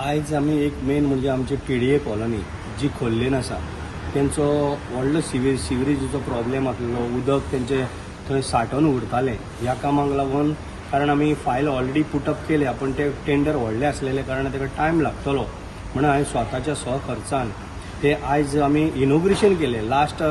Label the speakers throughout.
Speaker 1: आयज आमी एक मेन म्हणजे आमची PDA कॉलनी जी खोल्लेन आसा तेंचो व्हडलो सिवरेजीचो प्रॉब्लेम आसलो. उदक तेंचे थंय साठोवन उरतालें. ह्या कामाक लागून कारण आमी फायल ऑलरेडी पुटअप केल्या पण ते टेंडर व्हडलें आसलेले कारण ताका टायम लागतलो म्हणून हांवें स्वताच्या खर्चान ते आयज आमी इनॉग्रेशन केलें. लास्ट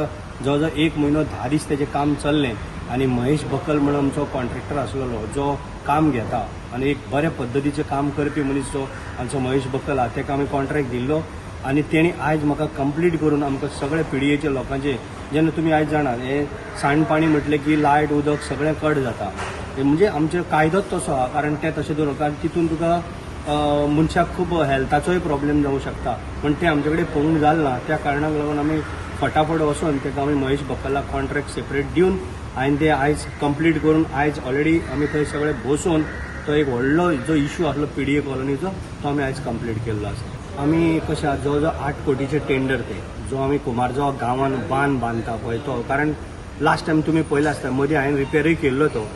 Speaker 1: जवळ 1 म्हयनो 10 दीस तेजें काम चल्लें आनी महेश बकल म्हणून आमचो कॉन्ट्रॅक्टर आसलेलो जो काम घेता आनी एक बऱ्या पद्दतीचें काम करपी मनीस जो आमचो महेश बकल आहा ताका आमी कॉन्ट्रॅक्ट दिल्लो आनी तेणी आयज म्हाका कंप्लीट करून आमकां सगळे PDAचे लोकांचे जेन्ना तुमी आयज जाणात हे सांडपाणी म्हटलें की लायट उदक सगळें कट जाता. म्हणजे आमचे कायदोच तसो आहा कारण ते तशें दवरून कारण तितून तुका मनशाक खूब हेल्थाचोय प्रॉब्लेम जावं शकता पण ते आमचे कडेन पळोवंक जालें ना. त्या कारणाक लागून आमी फटाफट वचून ताका आमी महेश बकलाक कॉन्ट्रॅक्ट सेपरेट दिवन हांवें ते आयज कंप्लीट करून आयज ऑलरेडी आमी थंय सगळे बसून तो एक व्हडलो जो इश्यू आसलो PDA कॉलनीचो तो आमी आयज कंप्लीट केल्लो आसा. आमी कशें आहा जवळ 8 कोटीचे टेंडर ते जो आमी कुमारगांव गांवान बांदता पळय तो कारण लास्ट टायम तुमी पळयला आसता मदीं हांवें रिपेरूय केल्लो तो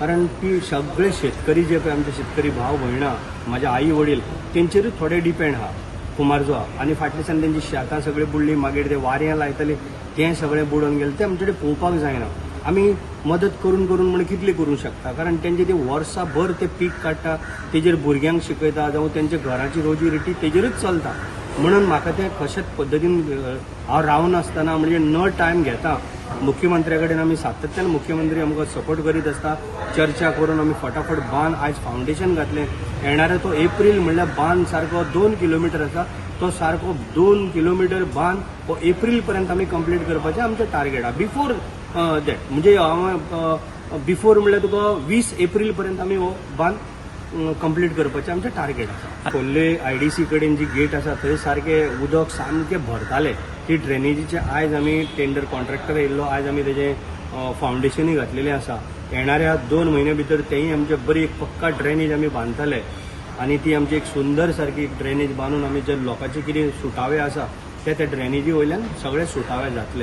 Speaker 1: कारण ती सगळे शेतकरी जे पळय आमचे शेतकरी भाव भयणां म्हाजे आई वडील तेंचेरूच थोडे डिपेंड आहा कुमारगांव आनी फाटल्या दिसांनी तेंची शेतां सगळीं बुडलीं मागीर ते वाऱ्यां लायतालीं तें सगळें बुडोवन गेलें ते आमचे कडेन पळोवपाक जायना. आमी मदत करून करून म्हण कितली करूंक शकता कारण तेंचे ते वर्साभर ते पीक काडटा तेजेर भुरग्यांक शिकयता जावं तेंच्या घराची रोजी रोटी तेजेरूच चलता म्हणून म्हाका तें कशेच पद्दतीन हांव रावन आसतना म्हणजे न टायम घेता मुख्यमंत्र्या कडेन आमी सातत्यान मुख्यमंत्री आमकां सपोर्ट करीत आसता. चर्चा करून आमी फटाफट बांद आयज फावंडेशन घातलें. येणारे तो एप्रील म्हणल्यार बांद सारको 2 किलोमिटर आसा तो सारको 2 किलोमिटर बांद हो एप्रील पर्यंत आमी कंप्लीट करपाचें आमचें टार्गेट आहा. बिफोर दॅट म्हणजे बिफोर म्हणल्यार तुका 20 एप्रील पर्यंत आमी हो बांद कंप्लीट करपाचें आमचें टार्गेट आसा. खोर्ले IDC कडेन जी गेट आसा थंय सारकें उदक सामकें भरतालें. ती ड्रेनेजीचे आयज आमी टेंडर कॉन्ट्रॅक्टर येयल्लो आयज आमी तेजें फावंडेशनूय घातलेलें आसा. येणाऱ्या 2 म्हयन्या भितर तेंय आमचे बरी एक पक्का ड्रेनेज आमी बांदतले आनी ती आमची एक सुंदर सारकी ड्रेनेज बांदून आमी जे लोकांचे कितें सुटावे आसा ते ड्रेनेजी वयल्यान सगळे सुटावे जातले.